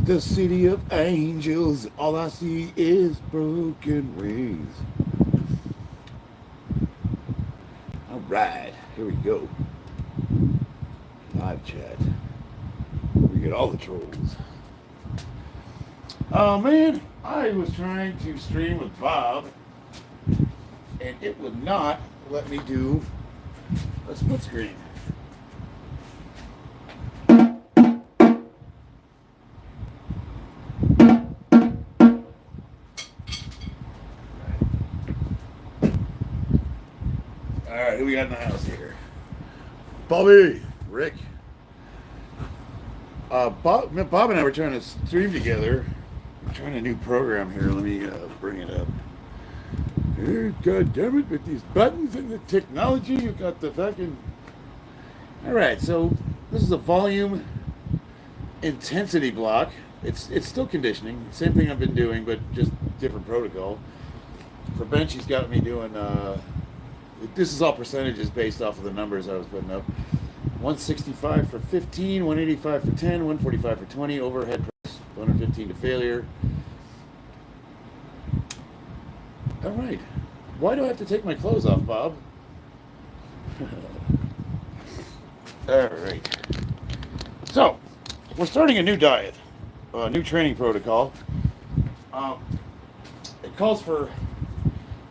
The city of angels, all I see is broken wings. All right, here we go. Live chat. We get all the trolls. Oh man, I was trying to stream with Bob, and it would not let me do a split screen. All right, who we got in the house here? Bobby, Rick. Bob and I were trying to stream together. We're trying a new program here. Let me bring it up. God damn it, with these buttons and the technology, you got the fucking. All right, so this is a volume intensity block. It's still conditioning, same thing I've been doing, but just different protocol. For bench, he's got me doing. This is all percentages based off of the numbers I was putting up. 165 for 15, 185 for 10, 145 for 20, overhead press, 115 to failure. All right. Why do I have to take my clothes off, Bob? All right. So, we're starting a new diet, a new training protocol. It calls for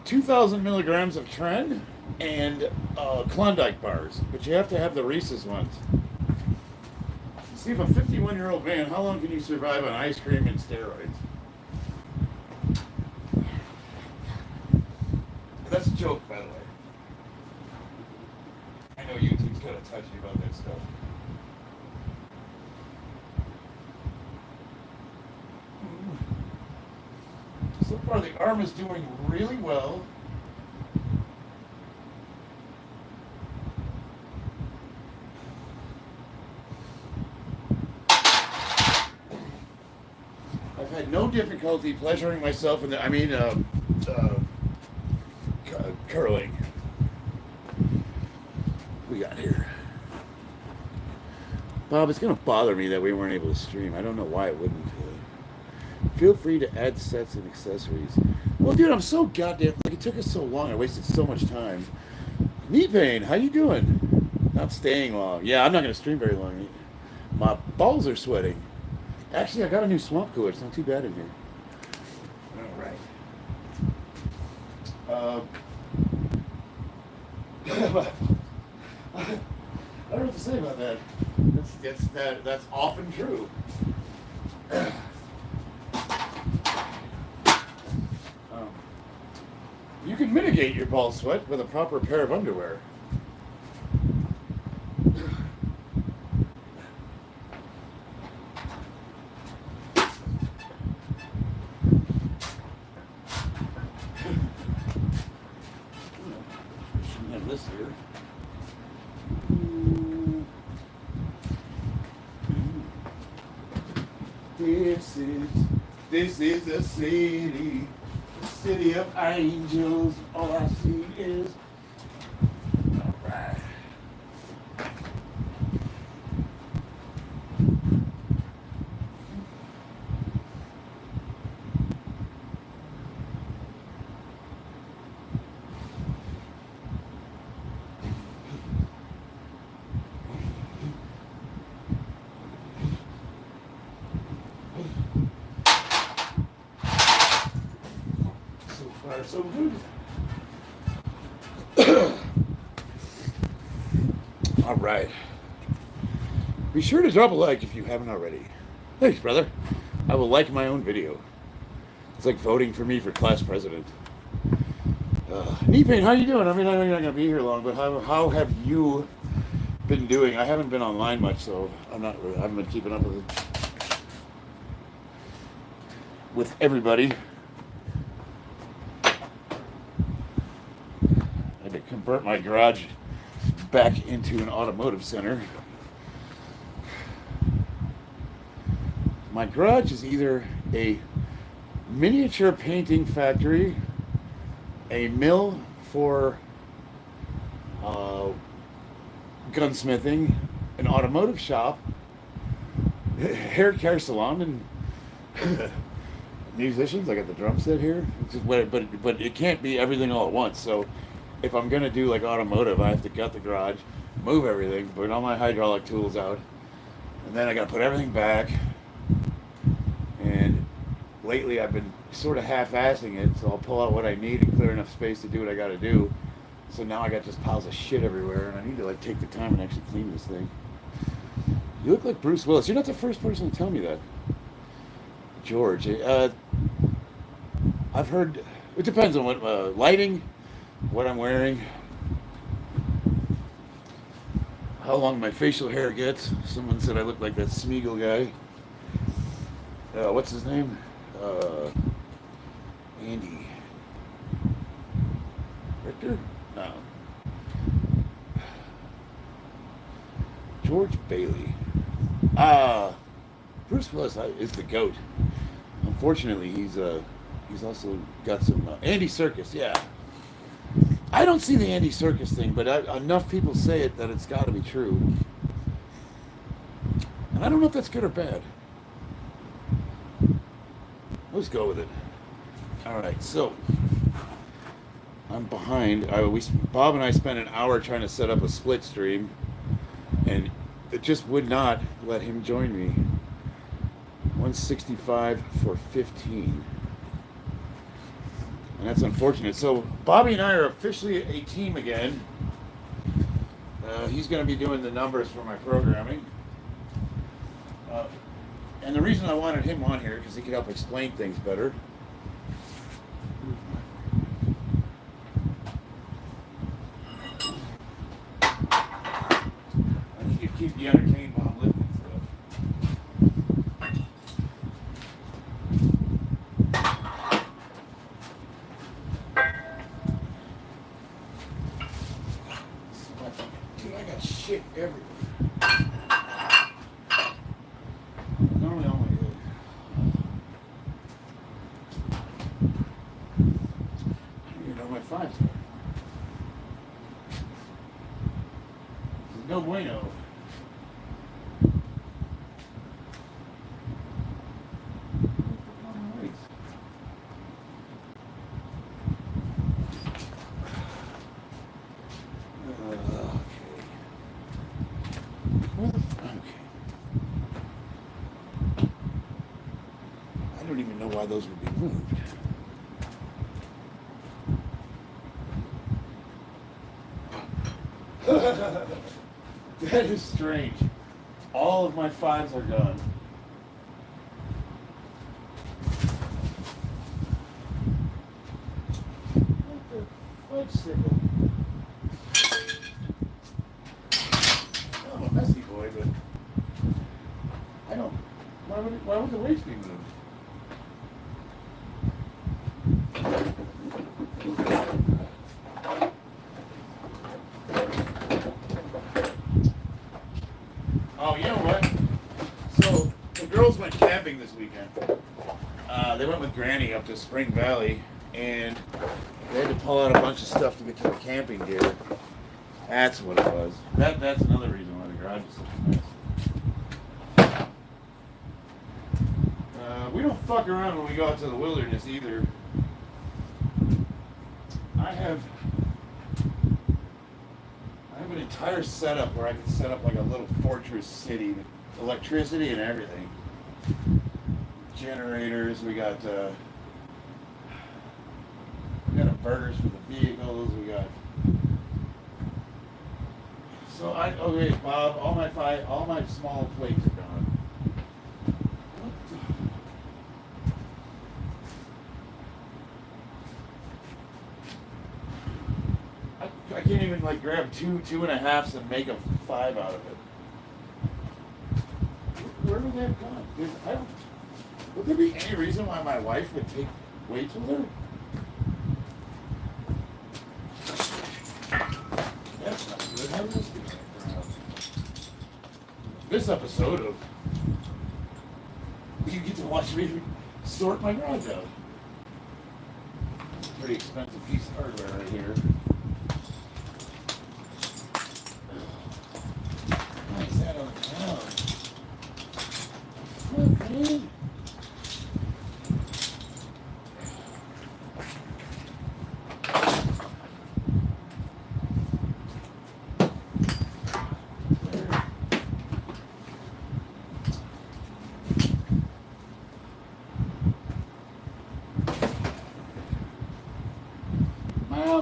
2,000 milligrams of tren and Klondike bars, but you have to have the Reese's ones. See, if a 51-year-old man, how long can you survive on ice cream and steroids? That's a joke, by the way. I know YouTube's kind of touchy about that stuff. So far, the arm is doing really well. I've had no difficulty pleasuring myself in the. Curling. We got here. Bob, it's going to bother me that we weren't able to stream. I don't know why it wouldn't. Feel free to add sets and accessories. Well, dude, I'm so goddamn. Like, it took us so long. I wasted so much time. Knee pain, how you doing? Not staying long. Yeah, I'm not going to stream very long. My balls are sweating. Actually, I got a new swamp cooler. It's not too bad in here. All right. I don't know what to say about that. That's often true. You can mitigate your ball sweat with a proper pair of underwear. Shouldn't have this here. This is the city of angels. All I see is. All right. So good. All right. Be sure to drop a like if you haven't already. Thanks, brother. I will like my own video. It's like voting for me for class president. Knee pain, how you doing? I mean, I know you're not going to be here long, but how have you been doing? I haven't been online much, so I haven't been keeping up with everybody. To convert my garage back into an automotive center. My garage is either a miniature painting factory, a mill for gunsmithing, an automotive shop, hair care salon, and musicians. I got the drum set here. It's just, but it can't be everything all at once. So if I'm gonna do like automotive, I have to gut the garage, move everything, put all my hydraulic tools out, and then I gotta put everything back. And lately I've been sort of half-assing it, so I'll pull out what I need and clear enough space to do what I gotta do. So now I got just piles of shit everywhere, and I need to like take the time and actually clean this thing. You look like Bruce Willis. You're not the first person to tell me that, George. I've heard. It depends on what lighting, what I'm wearing, how long my facial hair gets. Someone said I look like that Smeagol guy. What's his name? Andy Richter? No. George Bailey. Bruce Willis is the GOAT. Unfortunately, he's also got some Andy Serkis. Yeah, I don't see the Andy Serkis thing, but enough people say it that it's got to be true. And I don't know if that's good or bad. Let's go with it. All right, so I'm behind. Bob and I spent an hour trying to set up a split stream, and it just would not let him join me. 165 for 15. And that's unfortunate. So Bobby and I are officially a team again. He's going to be doing the numbers for my programming. And the reason I wanted him on here, because he could help explain things better. I think you'd keep you entertained while I'm lifting stuff. Dude, I got shit everywhere. Normally on my head. I don't even know my fives are. This is no bueno. I don't even know why those would be moved. That is strange. All of my fives are gone. What the fudgesicle? I'm a messy boy, but I don't. Why would the weights be moved? Oh, you know what? So the girls went camping this weekend. They went with Granny up to Spring Valley, and they had to pull out a bunch of stuff to get to the camping gear. That's what it was. That's another reason why the garage is such a mess. We don't fuck around when we go out to the wilderness either. I have an entire setup where I can set up like a little fortress city with electricity and everything. Generators, we got inverters for the vehicles, we got. So okay, Bob, all my small plates are gone. I can't even like grab two and a halves and make a 5 out of it. Where would they have gone? Would there be any reason why my wife would take weights with her? That's not good. How does this get around? This episode of you get to watch me sort my garage out. Pretty expensive piece of hardware right here. Why is that on the ground? Fuck, man.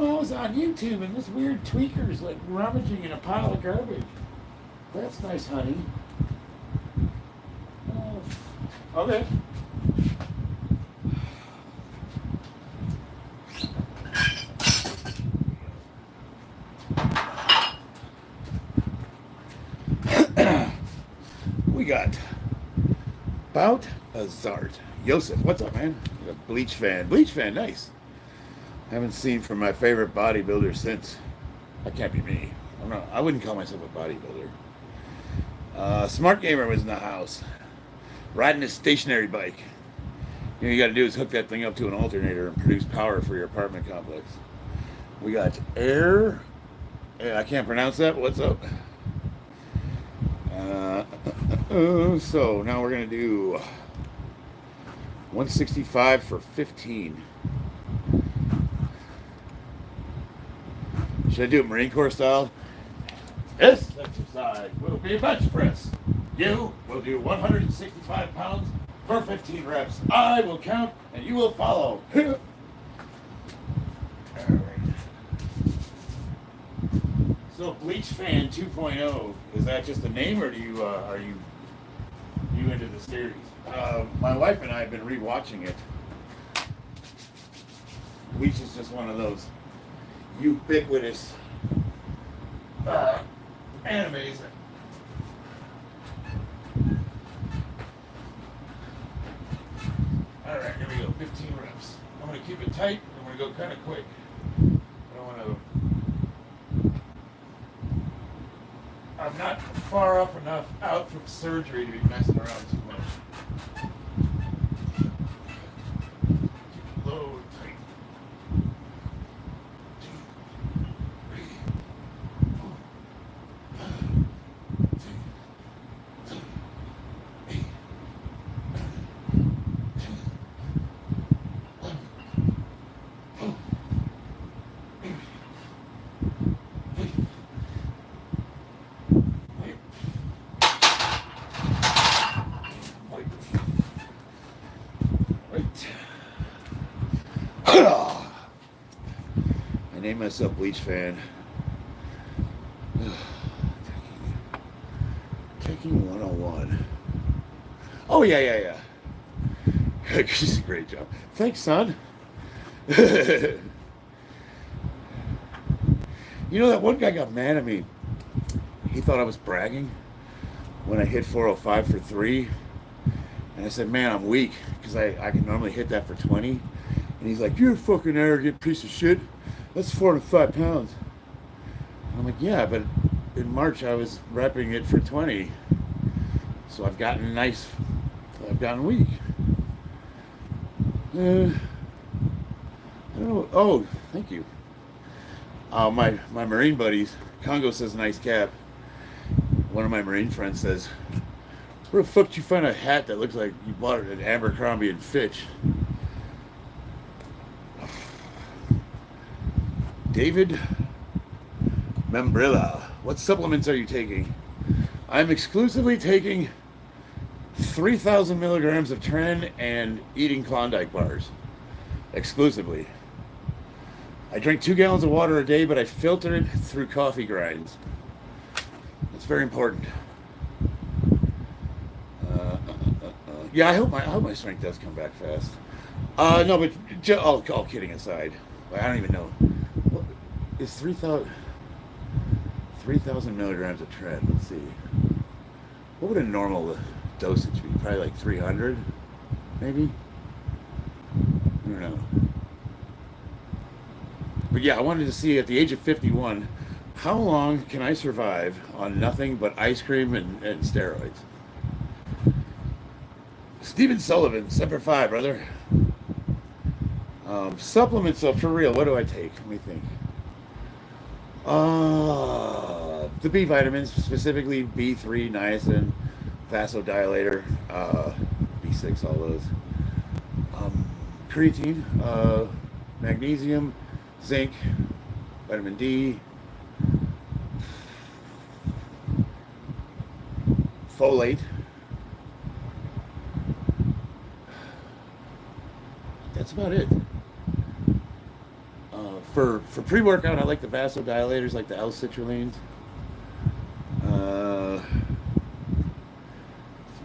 Mom, I was on YouTube and this weird tweaker's like rummaging in a pile of garbage. That's nice, honey. Okay. We got Bout Azart. Yosef, what's up, man? A Bleach fan. Bleach fan, nice. Haven't seen from my favorite bodybuilder since. That can't be me. I wouldn't call myself a bodybuilder. Smart Gamer was in the house. Riding a stationary bike. You got to do is hook that thing up to an alternator and produce power for your apartment complex. We got Air. I can't pronounce that. What's up? So now we're going to do 165 for 15. Should I do it Marine Corps style? This exercise will be a bench press. You will do 165 pounds for 15 reps. I will count and you will follow. All right. So Bleach Fan 2.0, is that just a name, or are you into the series? My wife and I have been rewatching it. Bleach is just one of those ubiquitous animes. All right, here we go. 15 reps. I'm going to keep it tight. I'm going to go kind of quick. I'm not far off enough out from surgery to be messing around too much. Keep it low and tight. 2, 3, 4, 5, 6, 7, 8, 9, 10, 11, 12. I named myself Bleach Fan. Taking 101. Oh, yeah. She's a great job. Thanks, son. You know, that one guy got mad at me. He thought I was bragging when I hit 405 for 3. And I said, man, I'm weak because I can normally hit that for 20. And he's like, you're a fucking arrogant piece of shit. That's 405 pounds. And I'm like, yeah, but in March I was repping it for 20. So I've gotten weak. I don't know. Oh, thank you. My Marine buddies, Congo says nice cap. One of my Marine friends says, where the fuck did you find a hat that looks like you bought it at Abercrombie and Fitch? David Membrilla, what supplements are you taking? I'm exclusively taking 3,000 milligrams of Tren and eating Klondike bars. Exclusively. I drink 2 gallons of water a day, but I filter it through coffee grinds. That's very important. Yeah, I hope my strength does come back fast. No, but all kidding aside, I don't even know. What is 3,000 milligrams of Tren? Let's see. What would a normal dosage be? Probably like 300, maybe. I don't know. But yeah, I wanted to see at the age of 51, how long can I survive on nothing but ice cream and steroids? Steven Sullivan, Semper Fi, brother. Supplements, so for real, what do I take? Let me think. The B vitamins, specifically B3, niacin, vasodilator, B6, all those. Creatine, magnesium, zinc, vitamin D, folate. That's about it. for pre-workout, I like the vasodilators, like the L-citrulines.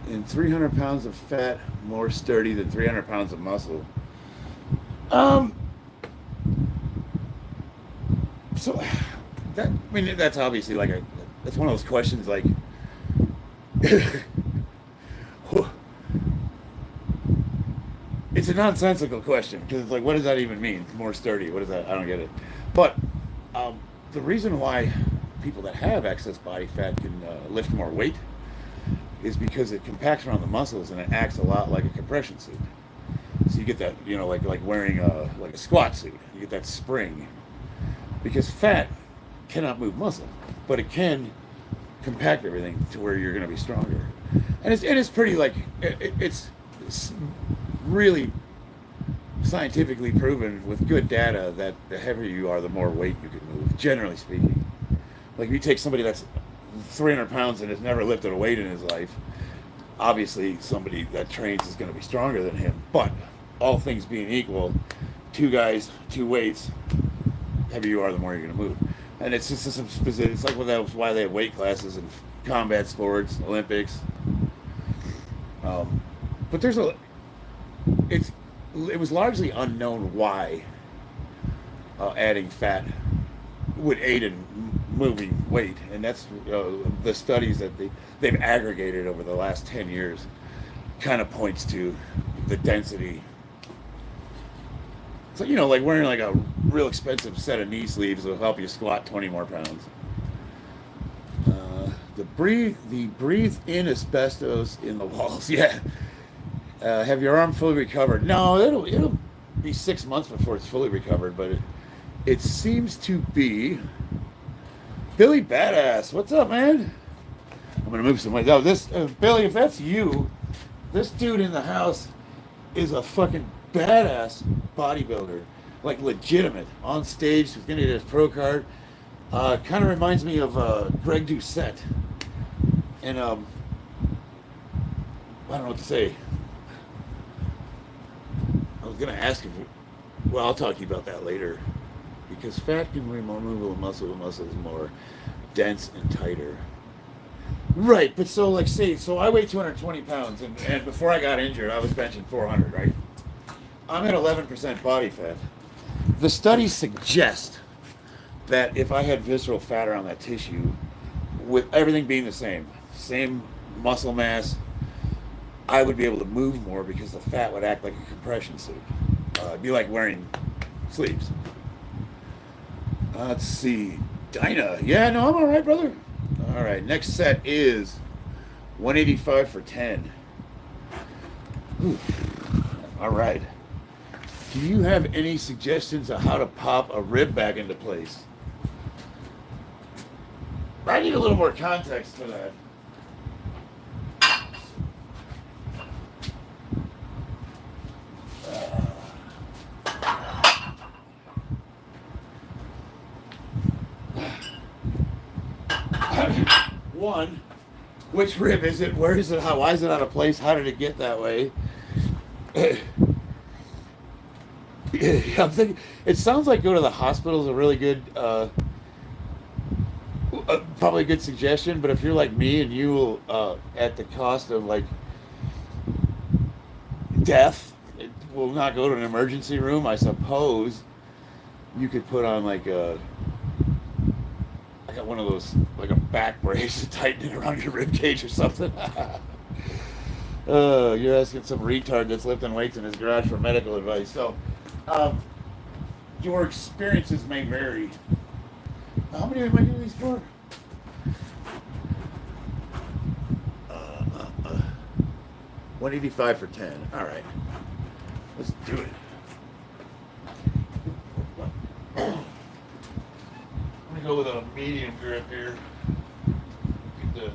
In 300 pounds of fat, more sturdy than 300 pounds of muscle. So that, I mean, that's obviously like that's one of those questions like it's a nonsensical question because it's like, what does that even mean? More sturdy? What is that? I don't get it. But the reason why people that have excess body fat can lift more weight is because it compacts around the muscles and it acts a lot like a compression suit. So you get that, like wearing like a squat suit. You get that spring because fat cannot move muscle, but it can compact everything to where you're going to be stronger. And it's pretty like it's really scientifically proven with good data that the heavier you are, the more weight you can move, generally speaking. Like if you take somebody that's 300 pounds and has never lifted a weight in his life, obviously somebody that trains is going to be stronger than him. But all things being equal, two guys, two weights, heavier you are, the more you're going to move. And it's just some specific. It's like why they have weight classes in combat sports, Olympics. But it was largely unknown why adding fat would aid in moving weight, and that's the studies that they've aggregated over the last 10 years kind of points to the density. So like wearing like a real expensive set of knee sleeves will help you squat 20 more pounds. The breathe in asbestos in the walls. Yeah. Have your arm fully recovered? No, it'll be 6 months before it's fully recovered, but it seems to be. Billy Badass, what's up, man? I'm gonna move some way. Oh, this Billy, if that's you, this dude in the house is a fucking badass bodybuilder, like legitimate, on stage. He's gonna get his pro card. Kind of reminds me of Greg Doucette, and I don't know what to say. I was gonna ask him. Well, I'll talk to you about that later, because fat can remove a muscle. The muscle is more dense and tighter. Right, but so like so I weigh 220 pounds, and before I got injured, I was benching 400. Right, I'm at 11% body fat. The studies suggest that if I had visceral fat around that tissue, with everything being the same muscle mass, I would be able to move more because the fat would act like a compression suit. It'd be like wearing sleeves. Let's see. Dinah. Yeah, no, I'm all right, brother. All right, next set is 185 for 10. Ooh. All right. Do you have any suggestions of how to pop a rib back into place? I need a little more context for that. One, which rib is it? Where is it? Why is it out of place? How did it get that way? I'm thinking, it sounds like go to the hospital is a really good, probably a good suggestion. But if you're like me and you will, at the cost of like death, it will not go to an emergency room. I suppose you could put on like I got one of those, like a back brace to tighten it around your rib cage or something. You're asking some retard that's lifting weights in his garage for medical advice. So, your experiences may vary. How many am I doing these for? 185 for 10. All right. Let's do it. I'm going to go with a medium grip here. Get the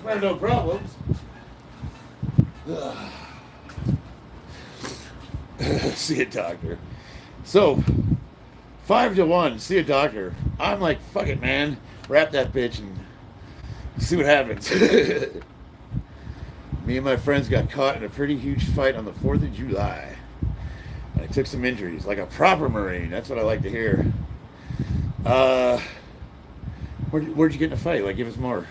Better no problems. See a doctor. So, 5 to 1, see a doctor. I'm like, fuck it, man. Wrap that bitch and see what happens. Me and my friends got caught in a pretty huge fight on the 4th of July. I took some injuries, like a proper Marine. That's what I like to hear. Where'd you get in a fight? Like, give us more.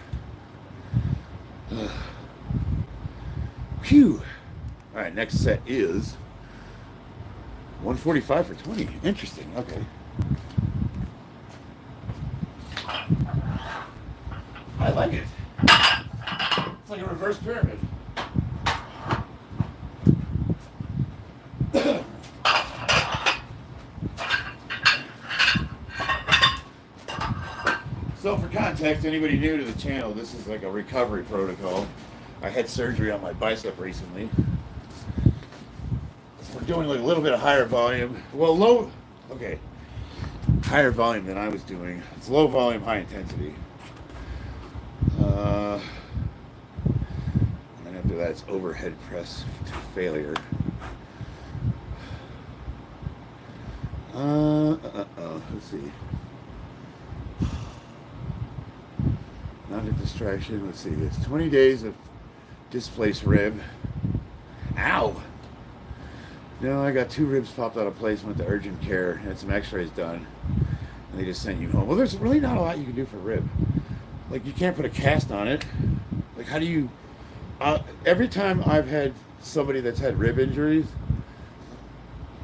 Phew. All right, next set is 145 for 20. Interesting. Okay. I like it. It's like a reverse pyramid. So for context, anybody new to the channel, this is like a recovery protocol. I had surgery on my bicep recently. So we're doing like a little bit of higher volume. Well, higher volume than I was doing. It's low volume, high intensity. And then after that, it's overhead press to failure. Let's see. Not a distraction. Let's see. It's 20 days of displaced rib. Ow! No, I got 2 ribs popped out of place. Went to urgent care. Had some x-rays done. And they just sent you home. Well, there's really not a lot you can do for rib. Like, you can't put a cast on it. Like, how do you... every time I've had somebody that's had rib injuries,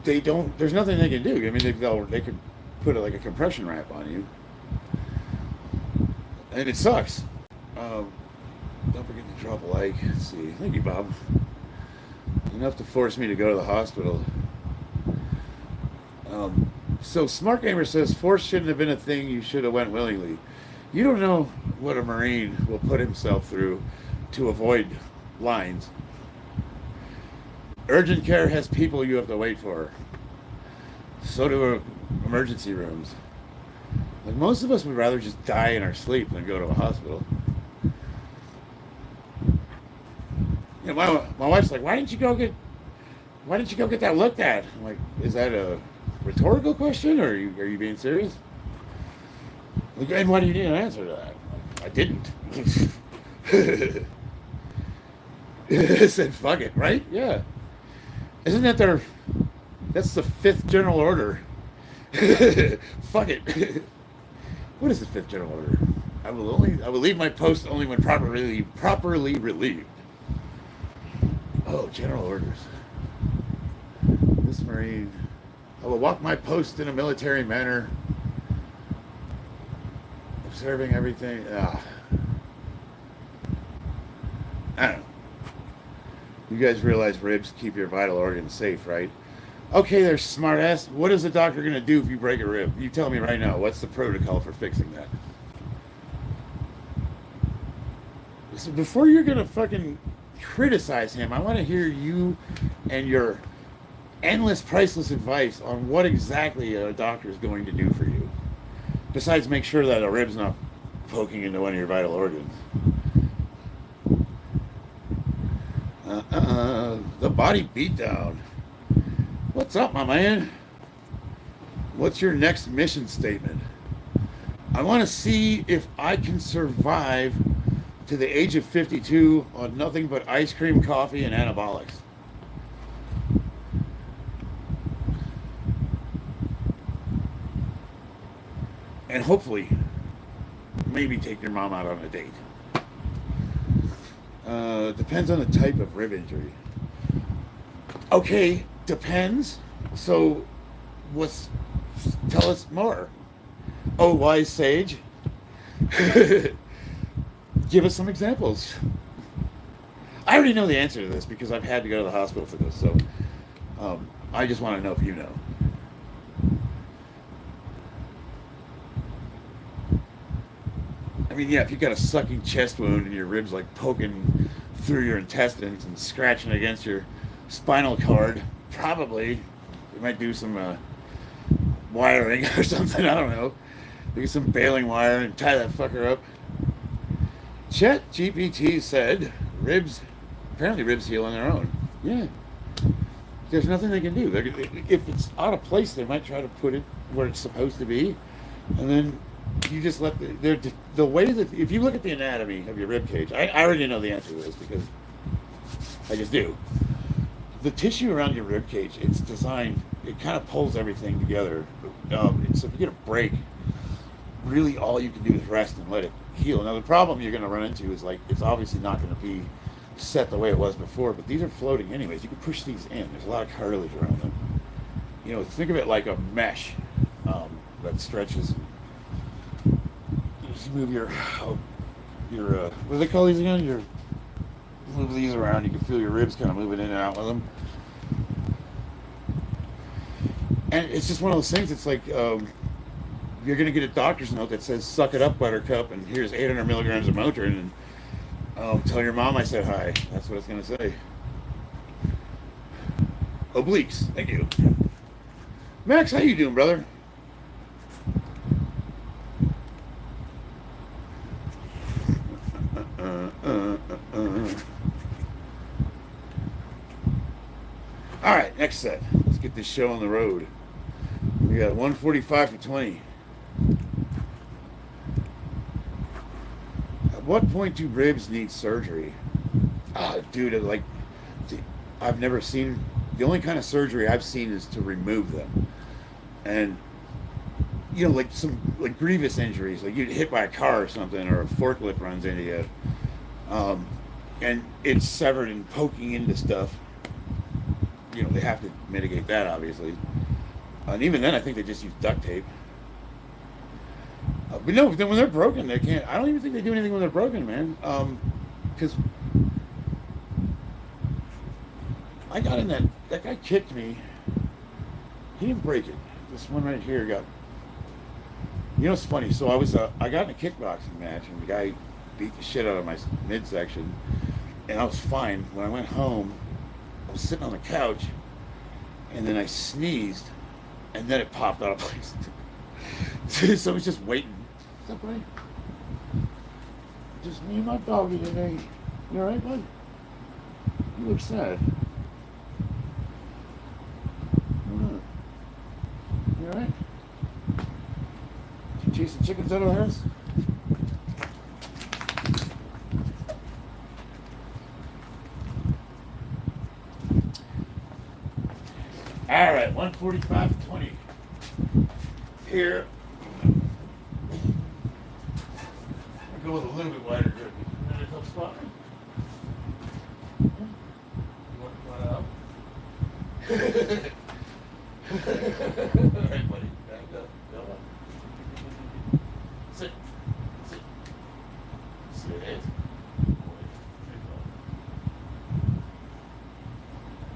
they don't... There's nothing they can do. I mean, they could put like a compression wrap on you. And it sucks. Don't forget to drop a like. Let's see. Thank you, Bob. Enough to force me to go to the hospital. So Smart Gamer says force shouldn't have been a thing. You should have went willingly. You don't know what a Marine will put himself through to avoid lines. Urgent care has people you have to wait for. So do emergency rooms. Like, most of us would rather just die in our sleep than go to a hospital. You know, my wife's like, why didn't you go get that looked at? I'm like, is that a rhetorical question, or are you being serious? Like, and why do you need an answer to that? Like, I didn't. I said, fuck it, right? Yeah. Isn't that that's the 5th general order? Fuck it. What is the 5th general order? I will leave my post only when properly relieved. Oh, general orders. This Marine. I will walk my post in a military manner, observing everything. I don't know. You guys realize ribs keep your vital organs safe, right? Okay, there's smart ass. What is the doctor going to do if you break a rib? You tell me right now. What's the protocol for fixing that? So before you're going to fucking criticize him, I want to hear you and your endless, priceless advice on what exactly a doctor is going to do for you. Besides make sure that a rib's not poking into one of your vital organs. The body beatdown. What's up, my man? What's your next mission statement? I want to see if I can survive to the age of 52 on nothing but ice cream, coffee, and anabolics. And hopefully, maybe take your mom out on a date. Depends on the type of rib injury. Okay, depends. So, tell us more. Oh, wise sage. Give us some examples. I already know the answer to this because I've had to go to the hospital for this. So, I just want to know if you know. I mean, yeah, if you got a sucking chest wound and your ribs like poking through your intestines and scratching against your spinal cord, probably you might do some wiring or something. I don't know. Maybe some baling wire and tie that fucker up. Chat GPT said apparently ribs heal on their own. Yeah. There's nothing they can do. If it's out of place, they might try to put it where it's supposed to be, and then you just let the way that if you look at the anatomy of your rib cage, I already know the answer to this because I just do. The tissue around your rib cage, it's designed. It kind of pulls everything together. So if you get a break, really all you can do is rest and let it heal. Now the problem you're going to run into is like it's obviously not going to be set the way it was before, but these are floating anyways. You can push these in. There's a lot of cartilage around them. You know, think of it like a mesh that stretches. You just move your what do they call these again? Move these around. You can feel your ribs kind of moving in and out with them. And it's just one of those things. It's like you're going to get a doctor's note that says "suck it up, Buttercup," and here's 800 milligrams of Motrin, and tell your mom I said hi. That's what it's going to say. Obliques. Thank you. Max, how you doing, brother? All right, next set. Let's get this show on the road. We got 145 for 20. At what point do ribs need surgery? Dude, I've never seen. The only kind of surgery I've seen is to remove them, and you know, like some grievous injuries, like you get hit by a car or something, or a forklift runs into you, and it's severed and poking into stuff. You know, they have to mitigate that, obviously, and even then, I think they just use duct tape. But no, then when they're broken, they can't. I don't even think they do anything when they're broken, man. Because I got in that guy kicked me. He didn't break it. This one right here got. You know, it's funny. So I got in a kickboxing match, and the guy beat the shit out of my midsection, and I was fine. When I went home, I was sitting on the couch, and then I sneezed, and then it popped out of place. So I was just waiting. What's up, buddy? Just me and my doggy today. You alright, bud? You look sad. You alright? Did you chase the chickens out of the house? Alright, 145-20. Here. I'll go with a little bit wider grip. And a tough spot. You want out? Alright, buddy. Back up. Go up. Sit. Sit. Sit.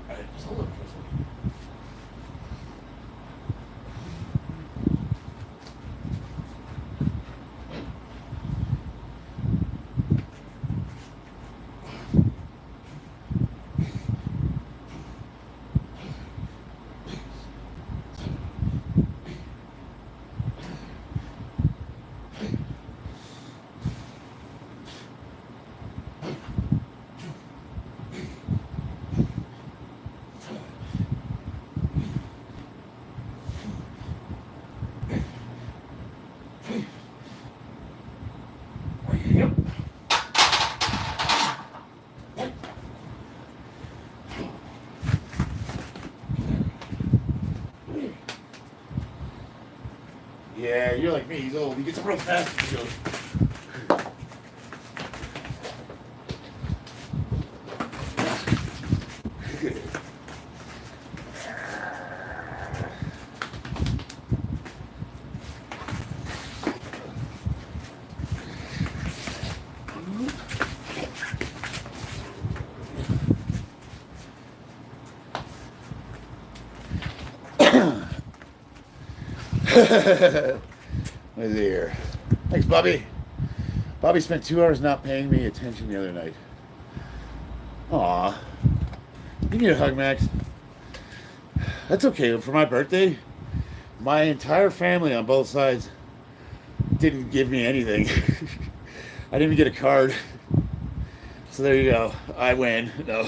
Alright, just hold it for a second. Yeah, you're like me. He's old. He gets up real fast. He goes. Look here. Thanks, Bobby. Bobby spent 2 hours not paying me attention the other night. Aw. You need a hug, Max. That's okay. For my birthday, my entire family on both sides didn't give me anything. I didn't even get a card. So there you go. I win. No.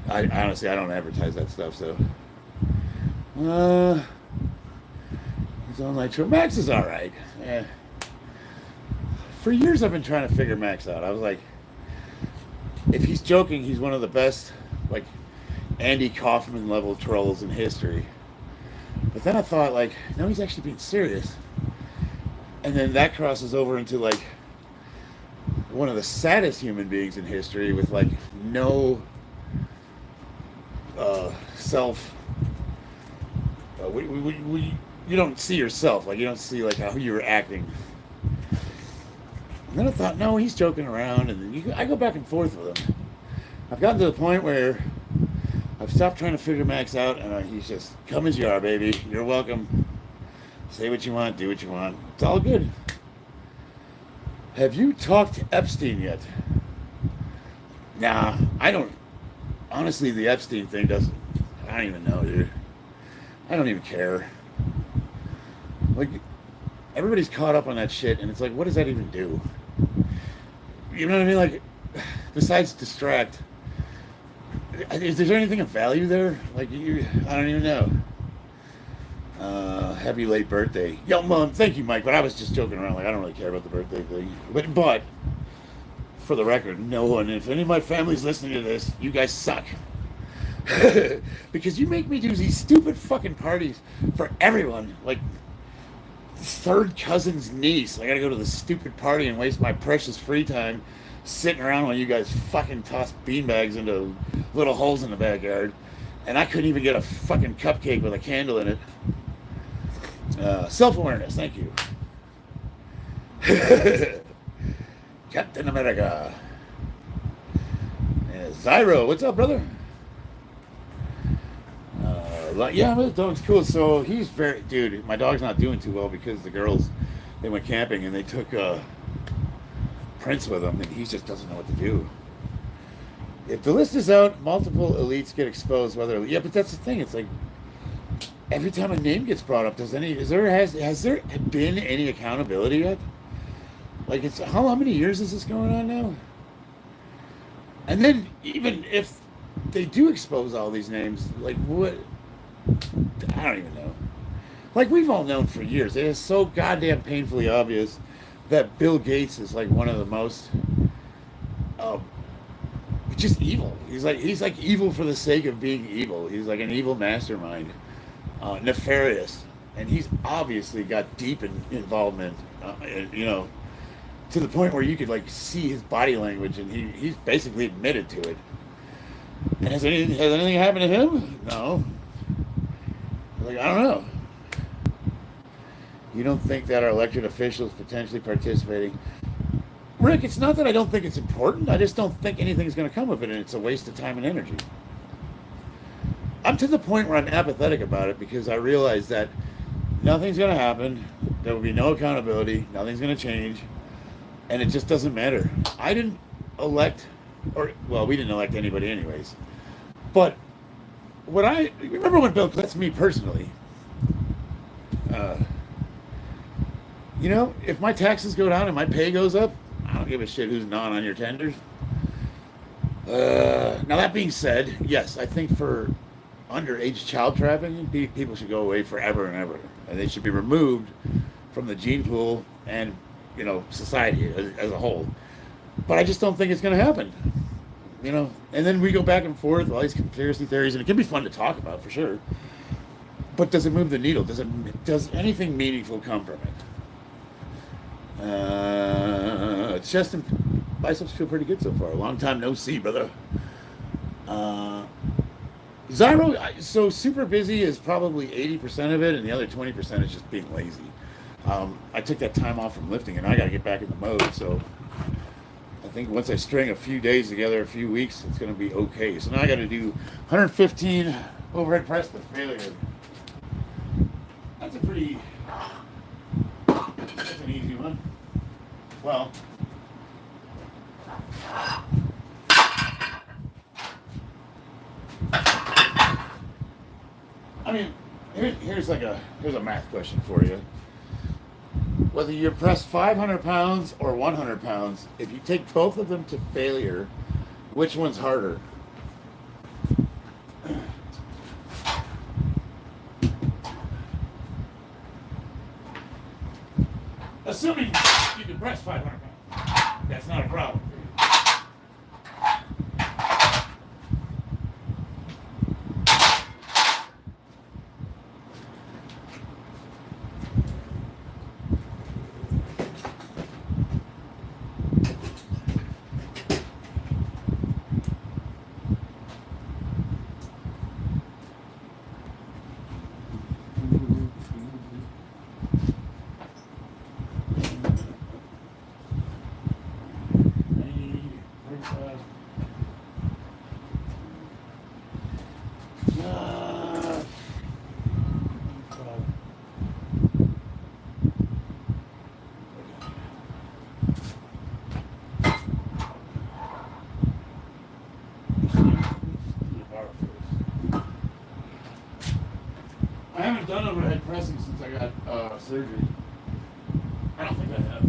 I honestly, I don't advertise that stuff, so. His own nitro. Max is alright. Yeah. For years I've been trying to figure Max out. I was like, if he's joking, he's one of the best, like, Andy Kaufman level trolls in history. But then I thought, like, no, he's actually being serious. And then that crosses over into, like, one of the saddest human beings in history with, like, no self. You don't see yourself. Like, you don't see, like, how you were acting. And then I thought, no, he's joking around. And then I go back and forth with him. I've gotten to the point where I've stopped trying to figure Max out, and he's just, come as you are, baby. You're welcome. Say what you want, do what you want. It's all good. Have you talked to Epstein yet? Nah, I don't. Honestly, the Epstein thing doesn't. I don't even know, dude. I don't even care. Like, everybody's caught up on that shit, and it's like, what does that even do? You know what I mean? Like, besides distract, is there anything of value there? Like, I don't even know. Happy late birthday. Yo, Mom, thank you, Mike, but I was just joking around. Like, I don't really care about the birthday thing. But for the record, no one, if any of my family's listening to this, you guys suck. Because you make me do these stupid fucking parties for everyone. Like, third cousin's niece. I gotta go to the stupid party and waste my precious free time sitting around while you guys fucking toss beanbags into little holes in the backyard. And I couldn't even get a fucking cupcake with a candle in it. Self-awareness, thank you. Captain America. Zyro, what's up, brother? Yeah, the dog's cool. So he's dude, my dog's not doing too well because the girls, they went camping and they took Prince with them, and he just doesn't know what to do. If the list is out, multiple elites get exposed. Yeah, but that's the thing. It's like every time a name gets brought up, has there been any accountability yet? Like, it's how many years is this going on now? And then even if they do expose all these names, like, what? I don't even know. Like, we've all known for years. It is so goddamn painfully obvious that Bill Gates is like one of the most just evil. He's like evil for the sake of being evil. He's like an evil mastermind, nefarious, and he's obviously got deep involvement. You know, to the point where you could like see his body language, and he's basically admitted to it. And has anything happened to him? No. Like, I don't know. You don't think that our elected officials potentially participating? Rick, it's not that I don't think it's important. I just don't think anything's going to come of it, and it's a waste of time and energy. I'm to the point where I'm apathetic about it because I realize that nothing's going to happen. There will be no accountability. Nothing's going to change. And it just doesn't matter. I didn't elect, we didn't elect anybody anyways. But remember when Bill, that's me personally. You know, if my taxes go down and my pay goes up, I don't give a shit who's not on your tenders. Now that being said, yes, I think for underage child trafficking, people should go away forever and ever, and they should be removed from the gene pool and, you know, society as a whole. But I just don't think it's going to happen. You know, and then we go back and forth with all these conspiracy theories, and it can be fun to talk about for sure. But does it move the needle? Does anything meaningful come from it? Chest and biceps feel pretty good so far. Long time no see, brother. Zyro, so super busy is probably 80% of it, and the other 20% is just being lazy. I took that time off from lifting, and I got to get back in the mode, so I think once I string a few days together, a few weeks, it's going to be okay. So now I got to do 115 overhead press to failure. That's an easy one. Well, I mean, here's a math question for you. Whether you press 500 pounds or 100 pounds, if you take both of them to failure, which one's harder? Assuming you can press 500 pounds, that's not a problem. I haven't done overhead pressing since I got surgery. I don't think I have.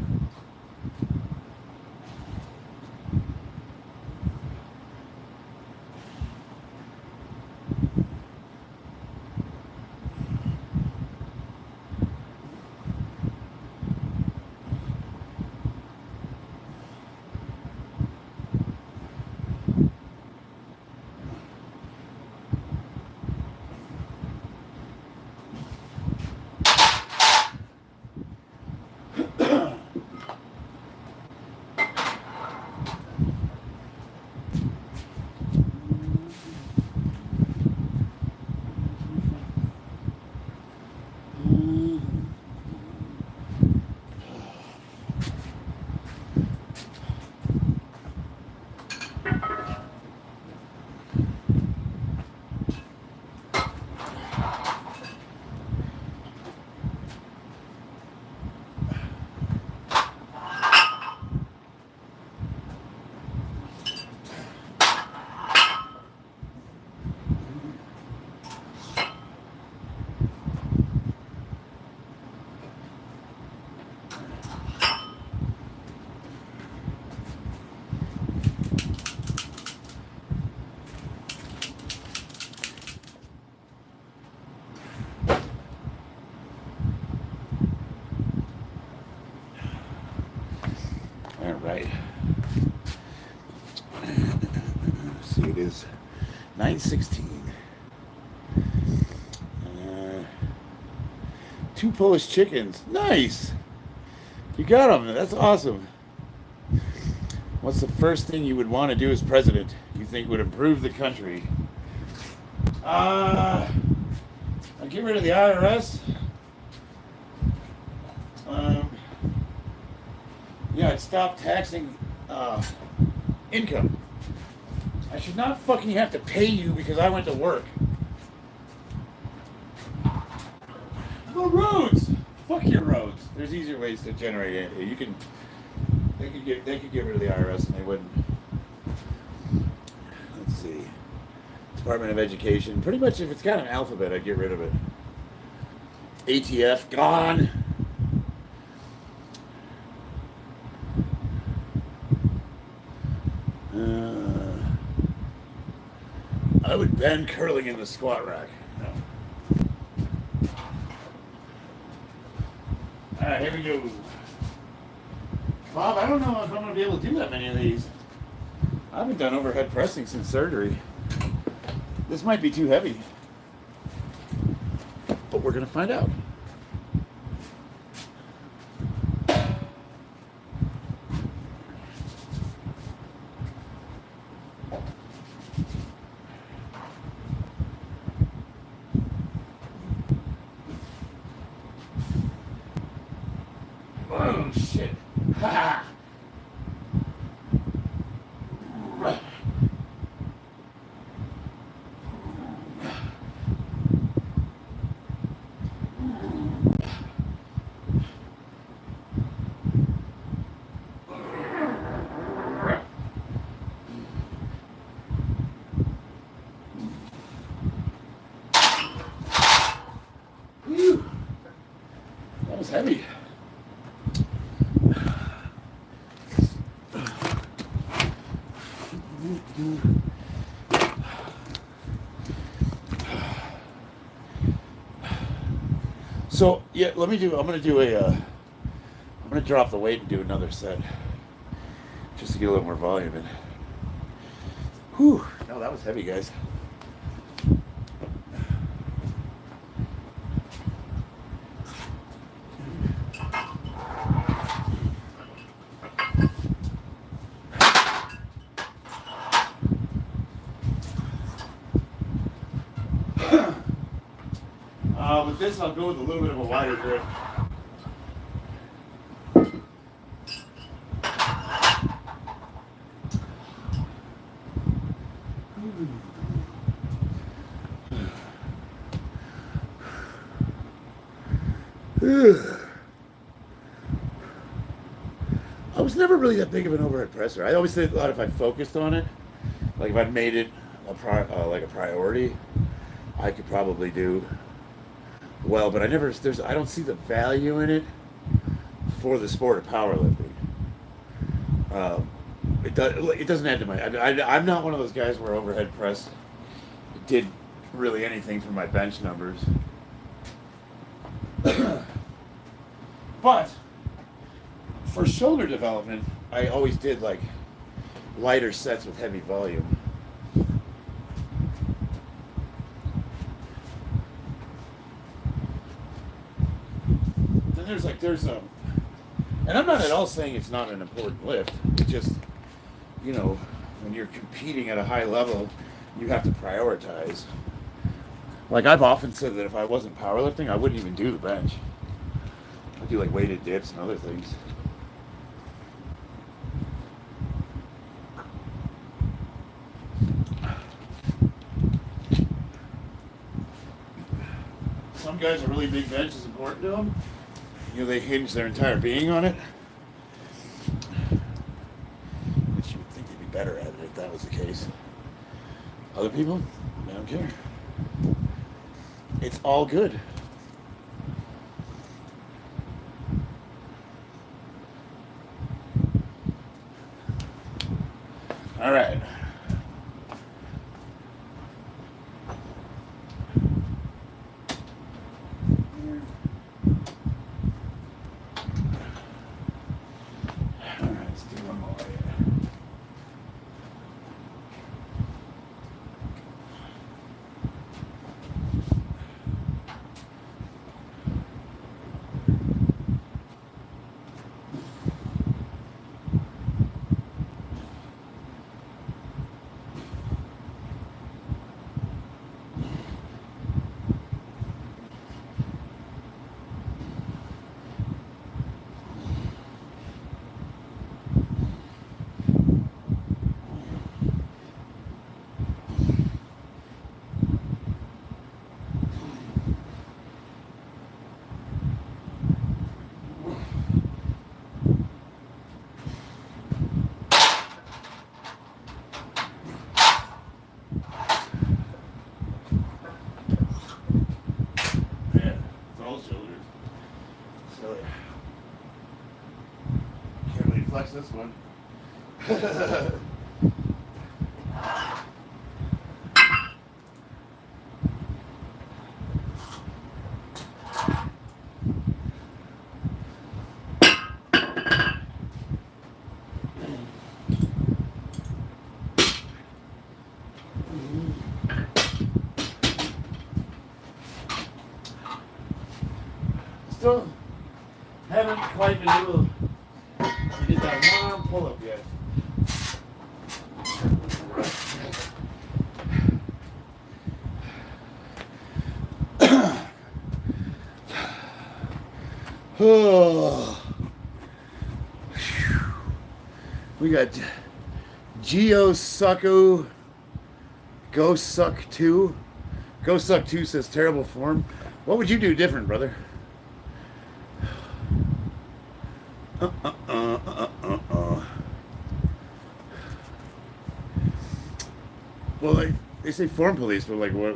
Right. See, it is 9:16. 2 Polish chickens. Nice. You got them. That's awesome. What's the first thing you would want to do as president you think would improve the country? I'd get rid of the IRS. Yeah, I'd stop taxing income. I should not fucking have to pay you because I went to work. The roads! Fuck your roads. There's easier ways to generate it. You can. They could get rid of the IRS and they wouldn't. Let's see. Department of Education. Pretty much if it's got an alphabet, I'd get rid of it. ATF, gone. I would ban curling in the squat rack. No. Alright, here we go. Bob, I don't know if I'm going to be able to do that many of these. I haven't done overhead pressing since surgery. This might be too heavy. But we're going to find out. Oh, shit. Ha! Whew. That was heavy. So yeah, let me do. I'm gonna do a. I'm gonna drop the weight and do another set, just to get a little more volume in. Whew. No, that was heavy, guys. With this, I'll go with a little bit of a wider grip. I was never really that big of an overhead presser. I always thought if I focused on it, like if I made it a priority, I could probably do well. But I don't see the value in it for the sport of powerlifting. It doesn't add to my. I'm not one of those guys where overhead press did really anything for my bench numbers. But for shoulder development, I always did like lighter sets with heavy volume. Then there's and I'm not at all saying it's not an important lift. It's just, when you're competing at a high level, you have to prioritize. Like I've often said that if I wasn't powerlifting, I wouldn't even do the bench. I'd do like weighted dips and other things. Some guys, a really big bench is important to them. They hinge their entire being on it. Which you would think they'd be better at it if that was the case. Other people, I don't care. It's all good. All right. Flex this one. Still haven't quite been able to get that one pull up yet. We got Geo Sucko Go Suck 2. Go Suck 2 says terrible form. What would you do different, brother? Well, like, they say form police, but like what?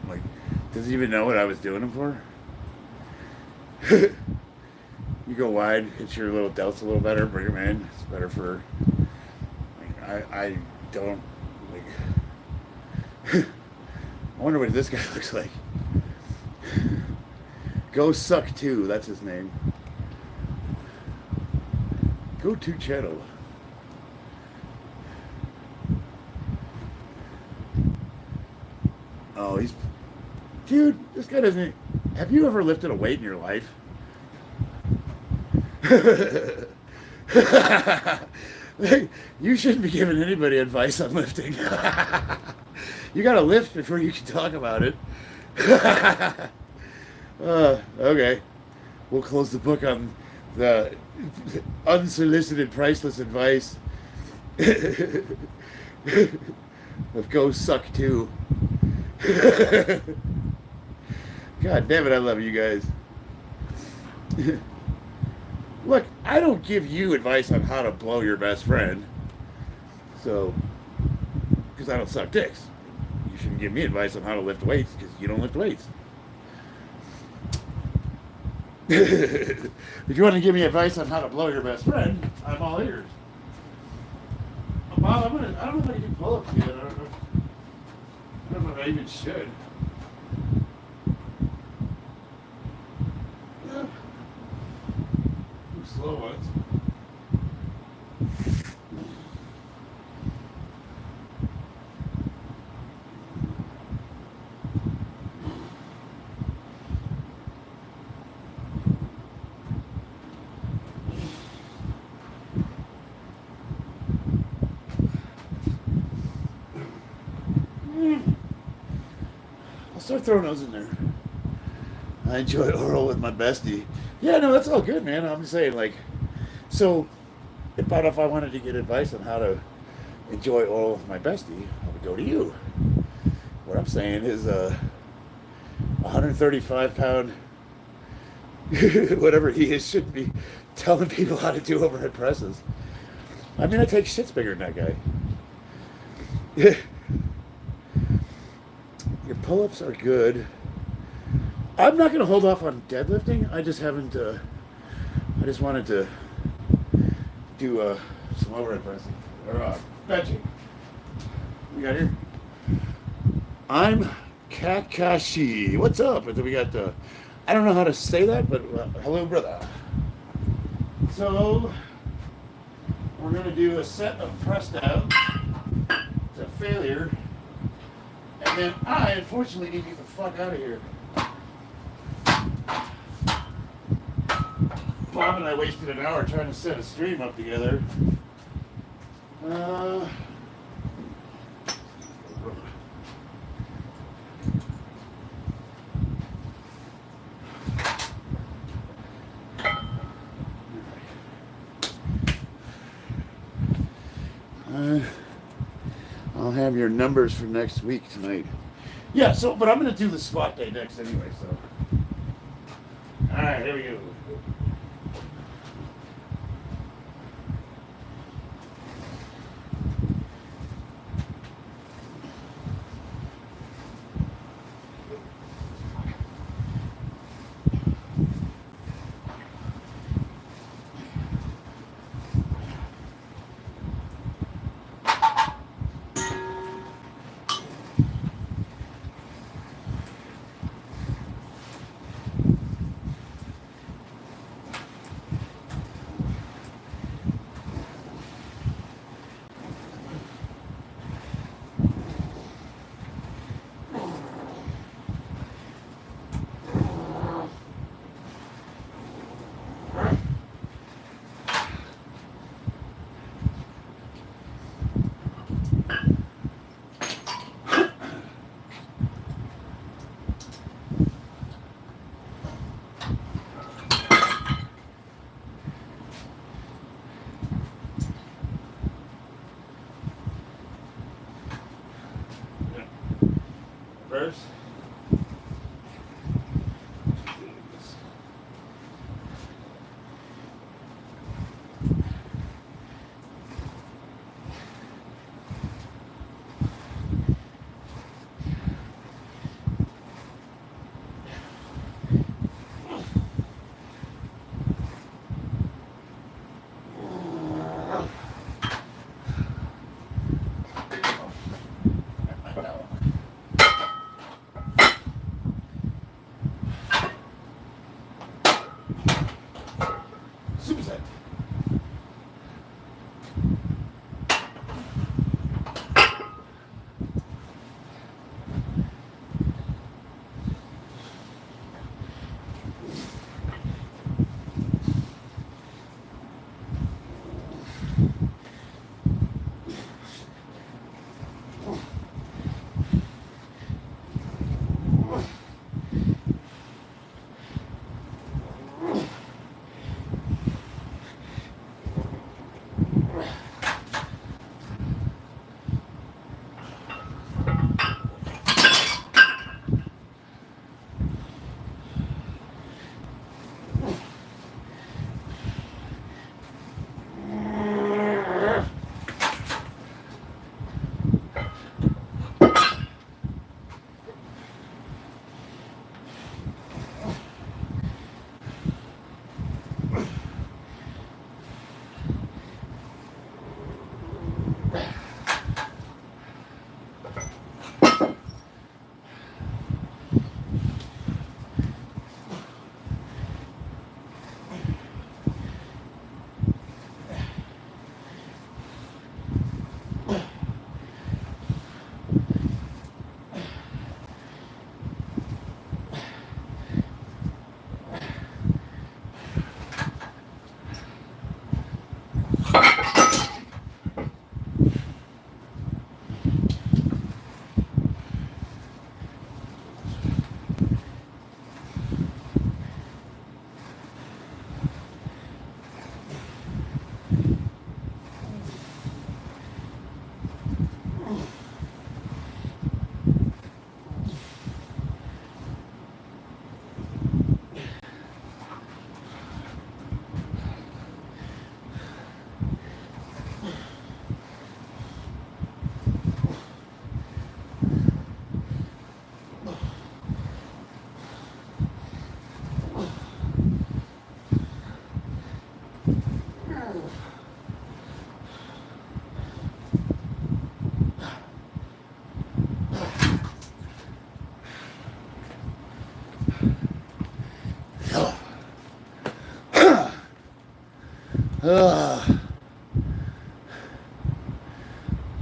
Like, does he even know what I was doing him for? You go wide, hit your little delts a little better, bring them in. It's better for. Like, I don't like. I wonder what this guy looks like. Go Suck 2, that's his name. Go to channel. Oh, he's... Dude, this guy doesn't... Have you ever lifted a weight in your life? You shouldn't be giving anybody advice on lifting. You gotta lift before you can talk about it. Okay. We'll close the book on the unsolicited, priceless advice of Go Suck 2. God damn it, I love you guys. Look, I don't give you advice on how to blow your best friend. So, because I don't suck dicks. You shouldn't give me advice on how to lift weights because you don't lift weights. If you want to give me advice on how to blow your best friend, I'm all ears. Bob, I don't know if I can do pull-ups yet. I don't know if I even should. Yeah. Do slow ones. I'll start throwing those in there. I enjoy oral with my bestie. Yeah, no, that's all good, man. I'm just saying, like, so if I wanted to get advice on how to enjoy oral with my bestie, I would go to you. What I'm saying is, 135-pound, whatever he is, shouldn't be telling people how to do overhead presses. I mean, I take shits bigger than that guy. Your pull-ups are good. I'm not going to hold off on deadlifting. I just haven't, I just wanted to do some overhead pressing. Or benching. We got here? I'm Kakashi. What's up? And then we got I don't know how to say that, but hello, brother. So, we're going to do a set of press downs to failure. And then I, unfortunately, need to get the fuck out of here. Bob and I wasted an hour trying to set a stream up together. I'll have your numbers for next week tonight. Yeah, so, but I'm going to do the squat day next anyway, so. All right, here we go.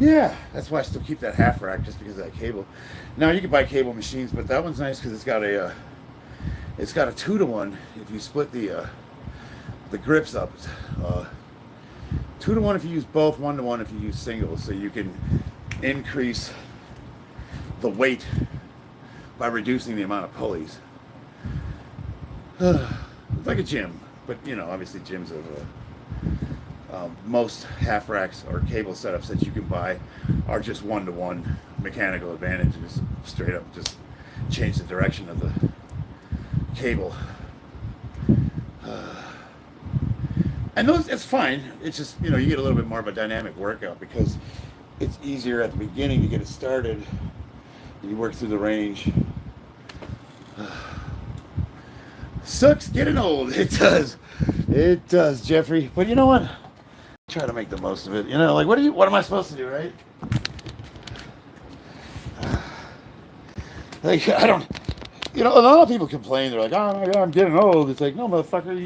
Yeah, that's why I still keep that half rack, just because of that cable. Now you can buy cable machines, but that one's nice because it's got a 2-to-1. If you split the grips up, 2-to-1 if you use both, 1-to-1 if you use singles, so you can increase the weight by reducing the amount of pulleys. It's like a gym, but obviously gyms have most half racks or cable setups that you can buy are just 1-to-1 mechanical advantage, and just straight up just change the direction of the cable. And it's fine. It's just you get a little bit more of a dynamic workout because it's easier at the beginning to get it started. You work through the range. Sucks getting old. It does. It does, Jeffrey. But you know what? Try to make the most of it. Like what am I supposed to do, right? Like I don't. A lot of people complain. They're like, "Oh my God, I'm getting old." It's like, no, motherfucker,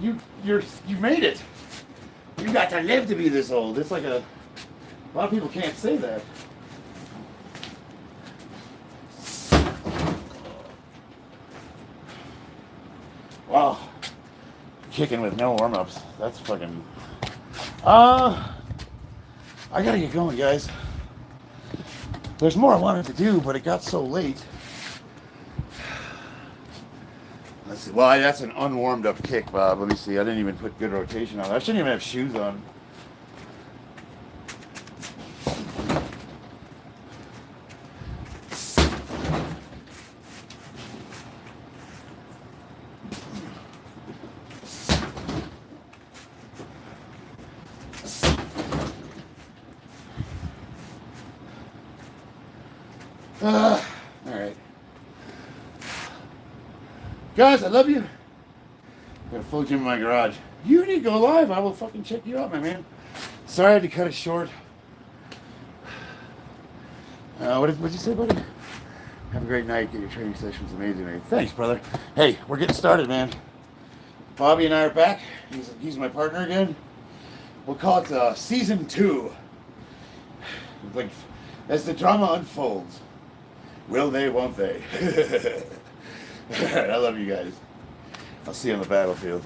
you made it. You got to live to be this old. It's like a lot of people can't say that. Wow, kicking with no warm-ups. That's fucking. I gotta get going, guys. There's more I wanted to do, but it got so late. Let's see. Well, that's an unwarmed up kick, Bob. Let me see. I didn't even put good rotation on. I shouldn't even have shoes on. All right. Guys, I love you. Got a full gym in my garage. You need to go live. I will fucking check you out, my man. Sorry I had to cut it short. What did you say, buddy? Have a great night. Get your training sessions amazing, man. Thanks, brother. Hey, we're getting started, man. Bobby and I are back. He's my partner again. We'll call it season 2. Like, as the drama unfolds. Will they, won't they? Alright, I love you guys. I'll see you on the battlefield.